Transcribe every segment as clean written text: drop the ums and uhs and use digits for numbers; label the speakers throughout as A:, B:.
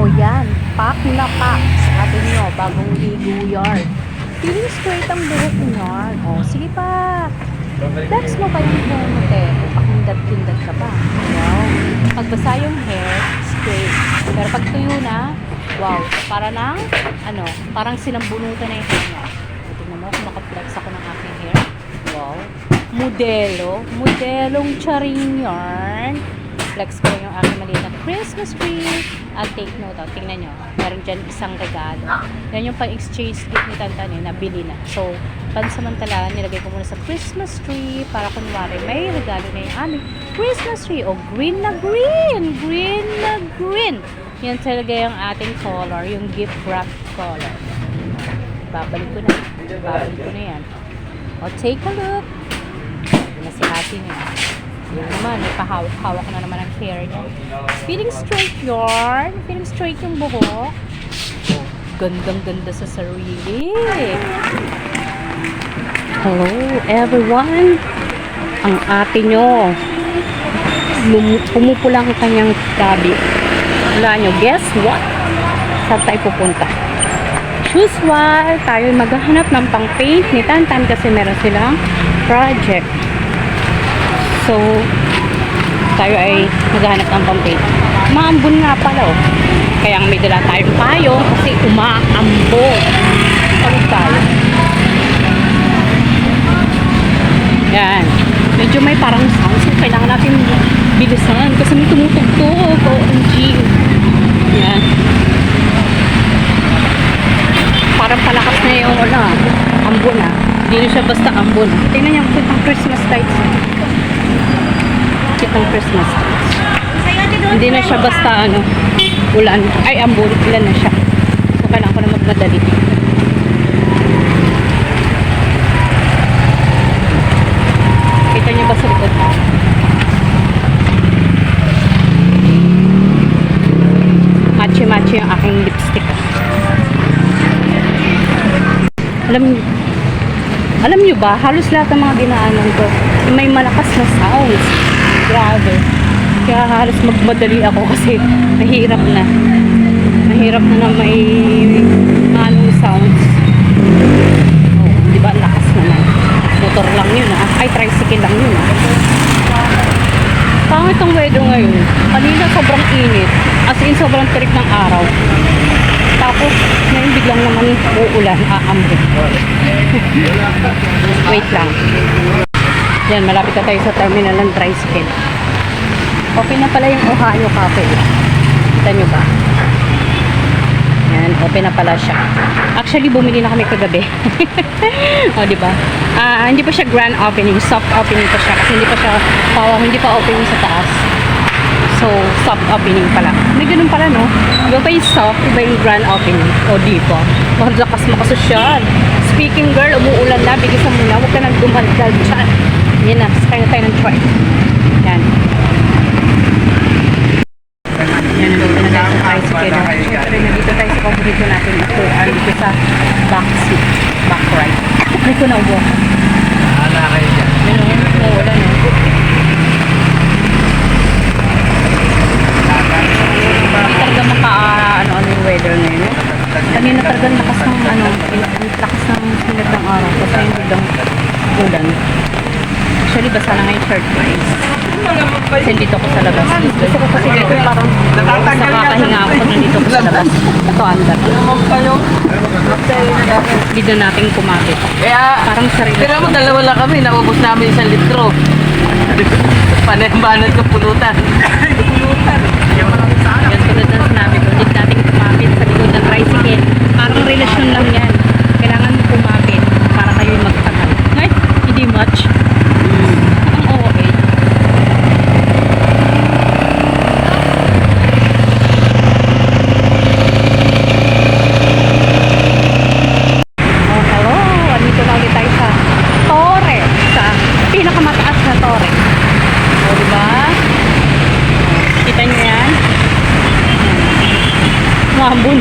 A: O yan, pack na pack. Sabi nyo, bagong ligo yard. Feeling straight ang buhok yard. O, sige pa. Flex mo pa yung buhok mo, te. Pakindat-kindat ka pa. Wow. Pagbasa yung hair, straight. Pero pag tuyo na, wow. Para nang, parang sinambunutan na yung hair niya. Tingnan mo, kung naka-flex ako ng aking hair. Wow. Modelong charing yarn. Flex ko yung aking maliit na Christmas tree. At take note, tingnan nyo. Meron dyan isang regalo. Yan yung pang-exchange gift ni Tantan eh, nabili na. So, pansamantala, nilagay ko muna sa Christmas tree para kunwari may regalo na yung aming Christmas tree. O, green na green! Green na green! Yan talaga yung ating color, yung gift wrap color. Babalik ko na yan. O, take a look. Nasihati niya. Yan naman, may pahawak-hawak na naman ang hair niya. Feeling straight yarn. Feeling straight yung buhok. Oh, gandang-ganda sa sarili. Hello, everyone. Ang ate nyo. Pumupula ang kanyang gabi. Wala nyo, guess what? Saan tayo pupunta? Usual, tayo maghahanap ng pang-paint ni Tantan kasi meron silang project. So, tayo ay maghahanap ng pang-paint. Maambon nga pala, oh. Kaya may dala tayong payo kasi umaambon. Pagod tayo. Yan. Medyo may parang sounds. Kailangan natin bilisan kasi may tumutugtog. OMG. Yan. Parang palakas na yung ambon ah. Hindi na siya basta ambon. Tingnan niyo ang Christmas lights. Kitang Christmas lights. Hindi na siya basta ulan. Ay, ambon. Ilan na siya. So, kailangan ko na magmadali. Kita niyo ba sa likod? Machi-machi yung aking lipstick. Alam nyo ba, halos lahat ng mga dinaanan ko may malakas na sounds. Grabe. Kaya halos magmadali ako kasi mahirap na may anong sounds. Oh, di ba lakas naman. Motor lang yun ay tricycle lang yun Pangit ang weather ngayon. Kanina sobrang init. As in sobrang tirik ng araw. Tapos, ngayon biglang naman uulan, aambon. Wait lang. Yan, malapit na tayo sa terminal ng tricycle. Open na pala yung Ohio Cafe. Kita nyo ba? Yan, open na pala siya. Actually, bumili na kami kagabi. O, diba? Hindi pa siya grand opening. Soft opening pa siya. Kasi hindi pa opening sa taas. So, soft opening pala. May ganun pala, no? Iba pa yung soft, iba yung grand opening. O, dito. Lakas makasosyal. Speaking, girl, umuulan na. Bigisan mo na. Huwag ka nang dumaldal dyan. Yan na. Sakay na tayo ng truck. Yan. Yan, nandito na tayo sa tricycle. Siyempre, nandito tayo sa paborito natin. Dito sa back seat. Back right. Hindi ko na ubo.
B: Wala kayo dyan.
A: Yan, umuulan, no? Talaga ano yung weather ngayon. Kanina talaga lakas ng silat ng araw kasi yung biglang ulan. Actually, basa na nga yung shirt ko kasi dito ko sa labas. Gusto ko kasi dito parang nakakahinga ako pag nandito ko sa labas. Ito, andar. Dito natin kumapit.
B: Kaya,
A: parang sarili.
B: tira mo, dalawa lang kami. Naubos namin 1 litro. Panay-banat ko pulutan.
A: Yan tulad ng sinabi ko, hindi natin kumapit sa likod ng tricycle. Parang relasyon lang yan. Kailangan mo kumapit para kayo magtagal. Ngay, hindi much. Ang okay. Oh, hello. Andito na ulit tayo sa Torre. Sa pinakamataas na Torre. O, diba? Kita nyo yan? Mambun.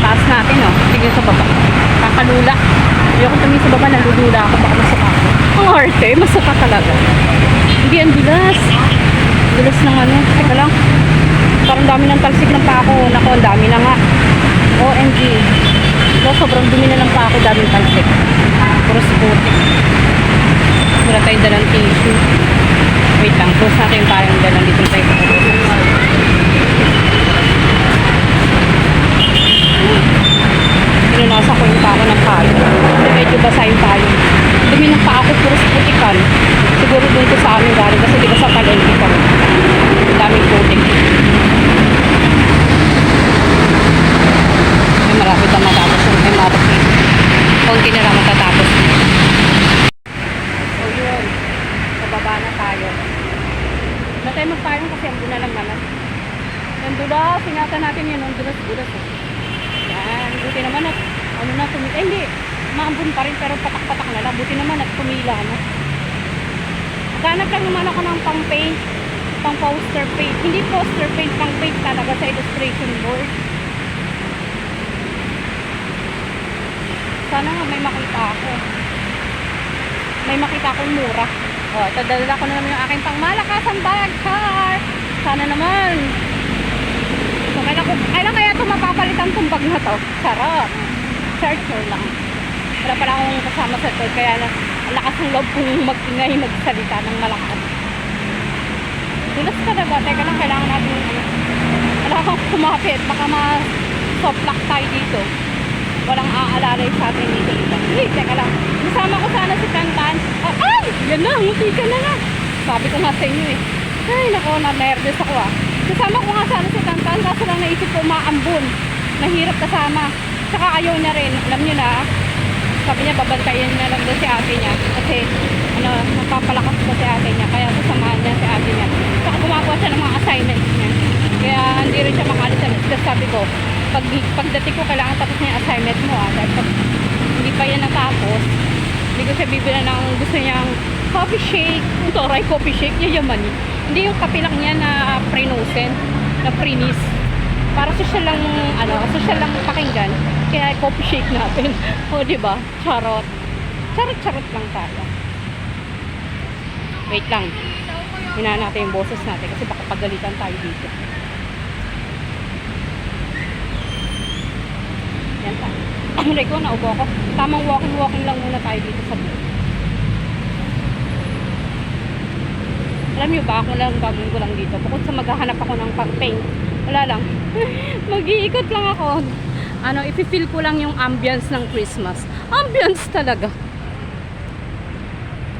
A: Taas natin, oh. Tignan sa baba. Kakalula. Ayoko tumingin sa baba, nalulula ako. Baka masuka ako. Ang arte, masuka talaga. Hindi, ang dulas. Dulas ng ano. Teka lang. parang dami ng talsik ng pako. Nako, ang dami na nga. OMG. So, sobrang dumi na ng pako, daming talsik. Puro puti. Wala tayong dalang tissue. Wait lang, close natin yung tayong dalang dito tayo sa Pinunasa ko yung pako ng payo. Kasi medyo basa yung payo. Dumi ng pako, puro putikan. Siguro doon ko sa amin galing kasi di ba sa palengke ko. Daming putik. May marapit na matapos. May marapit. Konti na lang matatapos. So yun. Pababa na tayo. Na tayo magpayong kasi ang na lang naman. Yung dulas, sinata natin yun. Yung dulas-dulas eh. Yan. Buti naman at ano na tumila. Eh, hindi. Maambun pa rin pero patak-patak na lang. Buti naman at tumila na. Maghanap lang naman ako ng pang-paint. Pang-poster paint. Hindi poster paint. Pang-paint talaga sa illustration board. Sana nga may makita ako. May makita akong mura. O, ito dala ko na naman yung aking pangmalakasang bag car. Sana naman. So, kailan kaya ito mapapalitan tong bag na to? Charot. Charger lang. Wala pala akong kasama sa ito. Kaya ang lakas ng loob kong mag-ingay, magsalita ng malakas. Dulas talaga. Teka lang, kailangan natin wala kang kumapit. Baka ma-soft lock tayo dito. Walang aalalay sa atin dito. Hey, teka lang. Kasama ko sana si Tantan. Ay! Yan na, muti ka na nga. Sabi ko nga sa inyo eh. Ay, nako, na-nervous ako ah. Kasama ko nga sana si Tantan. Kaso lang naisip ko maambun. Nahirap kasama. Tsaka ayaw niya rin. Alam niyo na, sabi niya babantayan niya lang doon si ate niya. Kasi, napapalakas ko si ate niya. Kaya sasamahan niya si ate niya. Tsaka gumagawa siya ng mga assignments niya. Kaya hindi rin siya makalis. Kasi sabi ko, pagdating ko kailangan tapos na yung assignment mo dahil pag hindi pa yan natapos hindi ko siya bibila ng gusto niyang coffee shake toray coffee shake yayaman hindi yung kape lang niya na prenosen na prenis para siya lang siya lang pakinggan kaya coffee shake natin o diba charot lang tayo wait lang hinaan natin yung boses natin kasi baka pagalitan tayo dito. Aray ko, naubo ako. Tamang walking lang muna tayo dito sa buhay. Alam nyo ba, ako lang gagawin ko lang dito. Bukod sa maghahanap ako ng pang-paint. Wala lang. Mag-iikot lang ako. Ipi-feel ko lang yung ambience ng Christmas. Ambience talaga.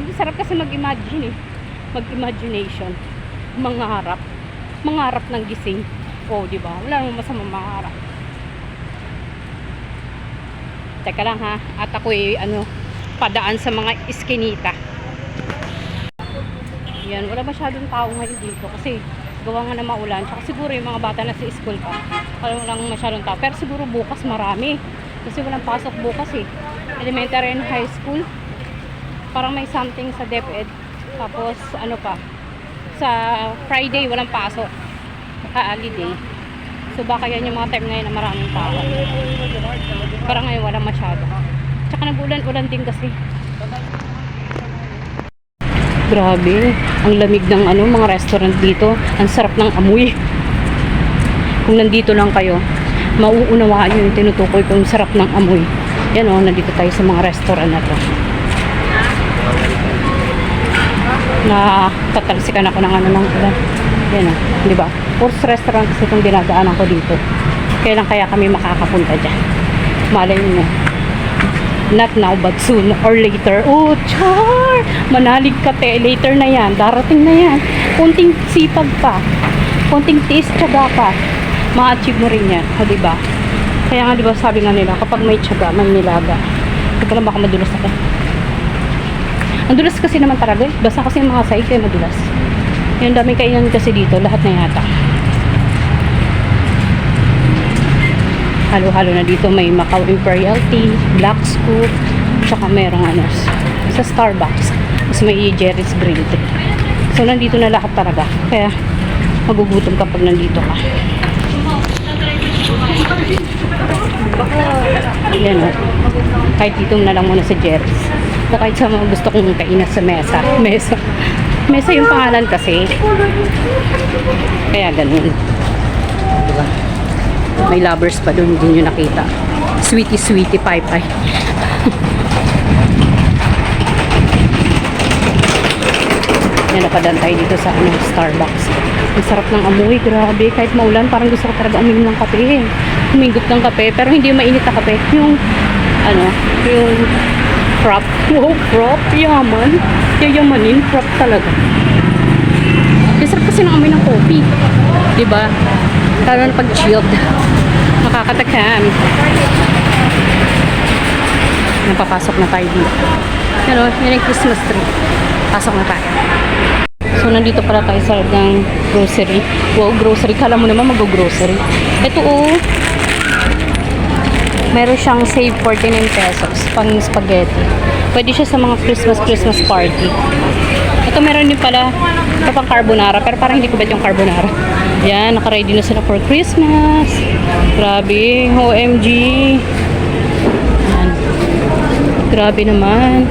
A: Hindi sarap kasi mag-imagine eh. Mag-imagination. Mangarap. Mangarap ng gising. Oh, di ba? Wala namang masama mangarap. Teka lang ha, at ako'y padaan sa mga iskinita. Yan, wala masyadong tao ngayon dito kasi gawa nga na maulan. Tsaka siguro yung mga bata na sa school pa. Walang masyadong tao. Pero siguro bukas marami. Kasi walang pasok bukas eh. Elementary and high school. Parang may something sa DepEd. Tapos sa Friday walang pasok. Holiday. So baka yan yung mga time ngayon na maraming tao. Parang ngayon wala masyado. Tsaka nag-ulan-ulan din kasi. Grabe, ang lamig ng mga restaurant dito. Ang sarap ng amoy. Kung nandito lang kayo, mauunawaan nyo yung tinutukoy kung sarap ng amoy. Yan nandito tayo sa mga restaurant na to. Tatalsikan ako ng ng ulan. Yan di ba? First restaurant kasi itong dinadaanan ko dito. Kailan kaya kami makakapunta dyan? Malay nyo. Not now but soon or later. Oh, char! Manalig ka te. Later na yan. Darating na yan. Kunting sipag pa. Kunting tiis, tiyaga pa. Ma-achieve mo rin yan. O, diba? Kaya nga diba sabi nga nila, kapag may tiyaga, may nilaga. Ito lang baka madulas ako. Ang dulas kasi naman talaga eh. Basta kasi yung mga side kaya madulas. Yung dami kainan kasi dito. Lahat na yata. Halo-halo na dito. May Macau Imperial Tea, Black Scoop, tsaka merong sa Starbucks. Tapos may Jerry's Green Tea. So nandito na lahat talaga. Kaya magugutom kapag nandito ka. Yan kahit dito na lang muna sa Jerry's. O kahit sa mga gusto kong kainan sa mesa yung pangalan kasi. Kaya ganun. ba? May lovers pa doon, hindi nyo nakita. Sweetie, sweetie, pie, pie. Yan, napadaan tayo dito sa Starbucks. Ang sarap ng amoy, grabe. Kahit maulan, parang gusto ko talaga uminom ng kape. Humingot ng kape, pero hindi yung mainit na kape. Yung frap. Wow, frap. Yaman. Yayamanin, frap talaga. Ang sarap kasi ng amoy ng coffee. Diba? Lalo na pag chilled. Makakatakam. Napapasok na tayo dito. Yan yung Christmas tree. Pasok na tayo. So, nandito pala tayo sa ng grocery. Wow, grocery. Kala mo naman mag-grocery. Ito meron siyang save 49 pesos pang spaghetti. Pwede siya sa mga Christmas party. Ito meron din pala ito pang carbonara, pero parang hindi ko bet yung carbonara. Yan, naka-ready na sila for Christmas. Grabe, OMG. Yan. Grabe naman.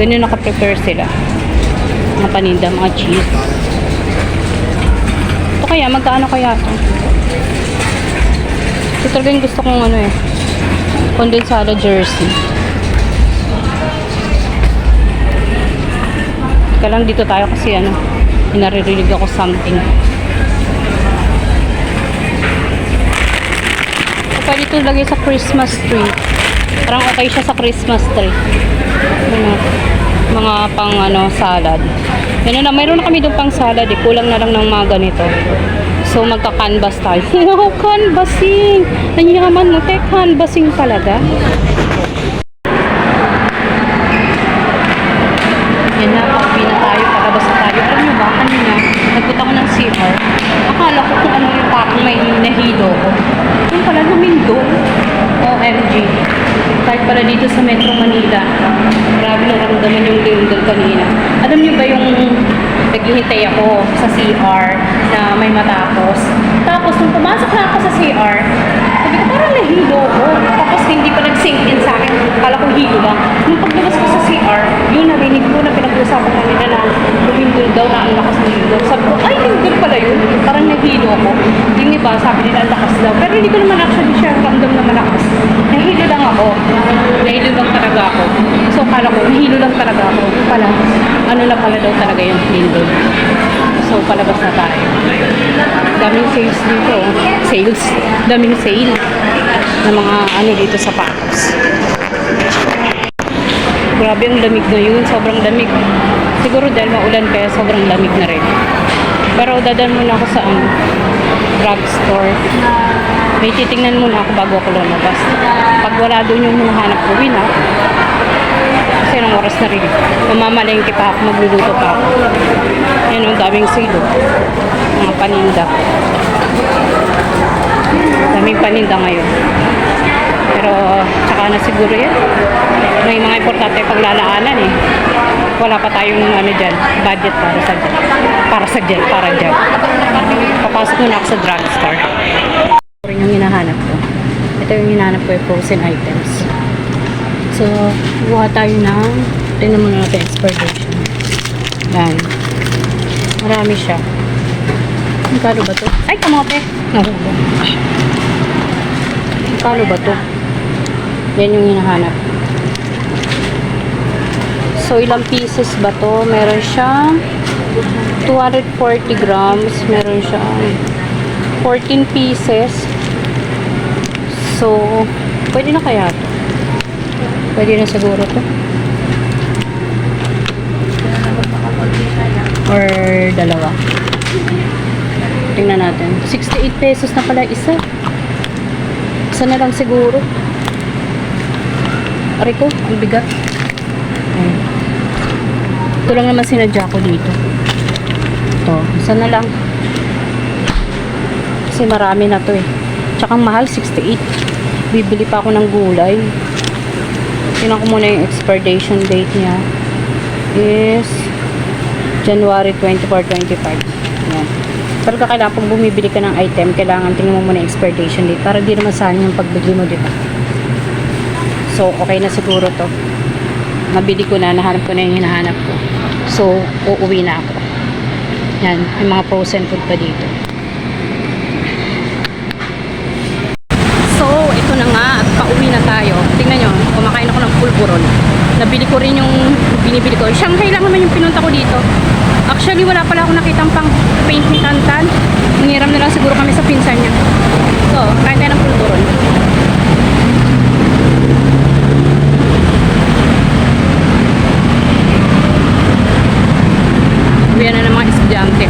A: Ganyan naka-prepare sila. Mga paninda, mga cheese. Ito kaya, magkaano kaya ito? Ito talaga yung gusto kong condensada jersey. Teka lang, dito tayo kasi naririnig ako something. So, pwede ito lagay sa Christmas tree. Parang okay siya sa Christmas tree. Mga pang salad. Yan na, mayroon na kami doon pang salad eh. Kulang na lang ng mga ganito. So, magka-canvas tayo. Wow, canvassing! Nanyaman mo, canvassing talaga. Yan na, pauwi na tayo, palabas na tayo. Alam nyo ba, kanina, nagpunta ko ng CR. Akala ko kung ano yung parang may nahilo ko. Yung pala, lumindo. OMG. Kahit pala dito sa Metro Manila. Grabe naramdaman yung lindol kanina. Alam nyo ba yung naghihintay ako sa CR na may matapos? Tapos, nung pumasok na ako sa CR, sabi ko, parang nahilo ko. Tapos, hindi pa nag-sink in sa akin. Kala ko hilo lang. Nung paglabas ko sa CR, yun, narinig ko na pinag-usapan kanina na lumindol daw na ang lakas ng lindol. Sabi ko, ay, lindol pala yun. Parang nahilo ko. Yung iba, sabi nila, ang lakas daw. Pero hindi ko naman actually siya ramdam na malakas. Nahilo lang ako. Nahilo lang talaga ako. So, kala ko, nahilo lang talaga ako. Pala, ano na pala daw talaga yung lindol. So, palabas na tayo. Daming sales dito. Sales. Daming sale na mga dito sa Pacos. Grabe ang lamig na yun. Sobrang lamig. Siguro dahil maulan kaya sobrang lamig na rin. Pero dadaan muna ako sa drugstore. May titingnan muna ako bago ako lumabas. Pag wala doon yung hinahanap ko, na. Kasi ng oras na rin. Mamamalengke pa ako, magluluto pa ako. Yan ang daming silo. Mga paninda. Daming paninda ngayon. Pero, tsaka na siguro yan. May mga importante paglalaanan eh. Wala pa tayong dyan, budget para dyan. Papasok muna ako sa drugstore. Ito yung hinahanap ko. Ito yung hinahanap ko yung frozen items. So, buha tayo ng, tingnan muna natin expiration. Yan. Marami siya. Magkano ba to? Ay, kamote! Nahulog. Magkano ba to? Yan yung hinahanap. So, ilang pieces ba to? Meron siyang 240 grams. Meron siyang 14 pieces. So, pwede na kaya to? Pwede na siguro to. Or dalawa. Tingnan natin. 68 pesos na pala isa. Isa na lang siguro. Aray ko, ang bigat. Ayan. Ito lang naman sinadya ko dito. Ito, isa na lang. Kasi marami na to eh. Tsaka mahal, 68. Bibili pa ako ng gulay. Tingnan ko muna yung expiration date niya. Is January 24, 25. Ayan. Pero kailangan pag bumibili ka ng item, kailangan tingnan mo muna yung expiration date para di naman saan yung pagbili mo, diba? So, okay na siguro to. Nabili ko na, nahanap ko na yung hinahanap ko. So, uuwi na ako. Yan, may mga frozen food pa dito. Nabili ko rin yung binibili ko. Shanghai lang naman yung pinunta ko dito. Actually, wala pala akong nakitang pang paint ni Tantan. Hiniram na lang siguro kami sa pinsan niya. So, kain tayo ng pulburon. Uwian na ng mga estudyante.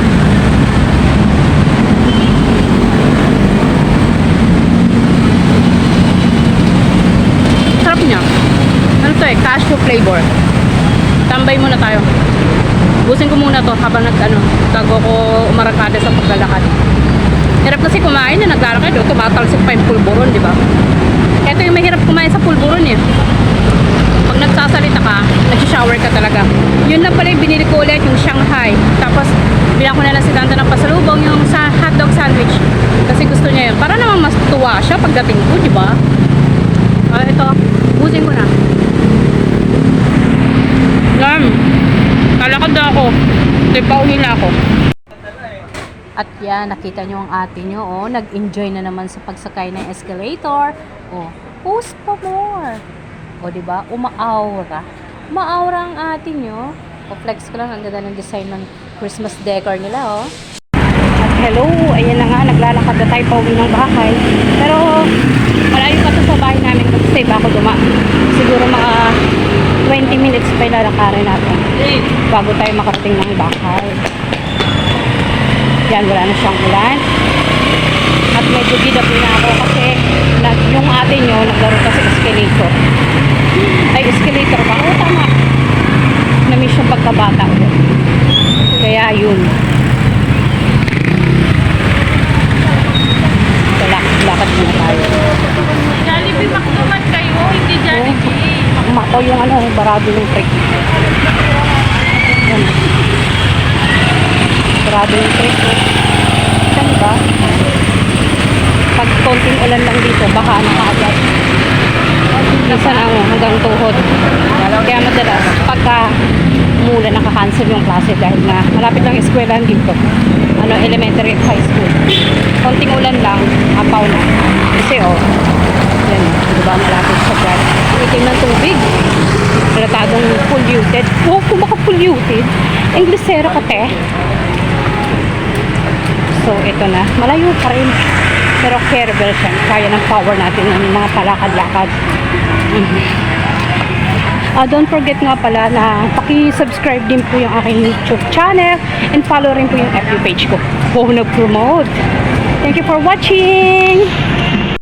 A: Sarap niya. Ano to eh, cashew flavor. Tambay muna tayo. Busin ko muna to habang tago ko umarangkada sa paglalakad. Hirap kasi kumain na naglalakad, tumatalsik pa yung pulburon, di ba? Ito yung mahirap kumain sa pulburon eh. Pag nagsasalita ka, nag-shower ka talaga. Yun lang pala yung binili ko ulit, yung Shanghai. Tapos, bilang ko na lang si Tanta ng pasalubong, yung sa hotdog sandwich. Kasi gusto niya yun. Para naman mas tuwa siya pagdating ko, di ba? Ito, busin ko na. Yan. Kalakad na ako. Pauhin na ako. At yan, nakita nyo ang ate nyo, oh. Nag-enjoy na naman sa pagsakay ng escalator. Oh, post pa more. O, diba? Umaaura. Umaaura ang ate nyo. O, flex ko lang. Ang ganda ng design ng Christmas decor nila, oh. At hello, ayan na nga. Naglalakad na tayo pauwi ng bahay. Pero, malayo pa to sa bahay namin. Mag-stay ba ako duma? Siguro mga 20 minutes pa yung lalakarin natin. Bago tayo makarating ng bahay. Yan, wala na siyang ulan. At medyo gidapi na ako kasi yung ate nyo naglaro kasi escalator. Ay, escalator ba? Oo, tama. Na-miss yung pagkabata ulit. Kaya yun. Lakad muna tayo.
C: Jollibee McDonald kayo, hindi Jollibee.
A: Makaw yung barado yung trick. Yan. Barado yung trick. Saan ba? Pag konting ulan lang dito, baka nakaagad. Minsan hanggang tuhod. Kaya madalas, pagka umulan, nakakancel yung klase dahil na malapit lang eskwelahan dito. Elementary at high school. Konting ulan lang, apaw na. Kasi yan, diba malapit sa dyan. Itim ng tubig. Relatadong polluted. Kung baka polluted, Inglesero ka te. So, ito na. Malayo pa rin. Pero careful siya. Kaya ng power natin ng mga palakad-lakad. Don't forget nga pala na paki-subscribe din po yung aking YouTube channel and follow rin po yung FB page ko. Nag-promote. Thank you for watching!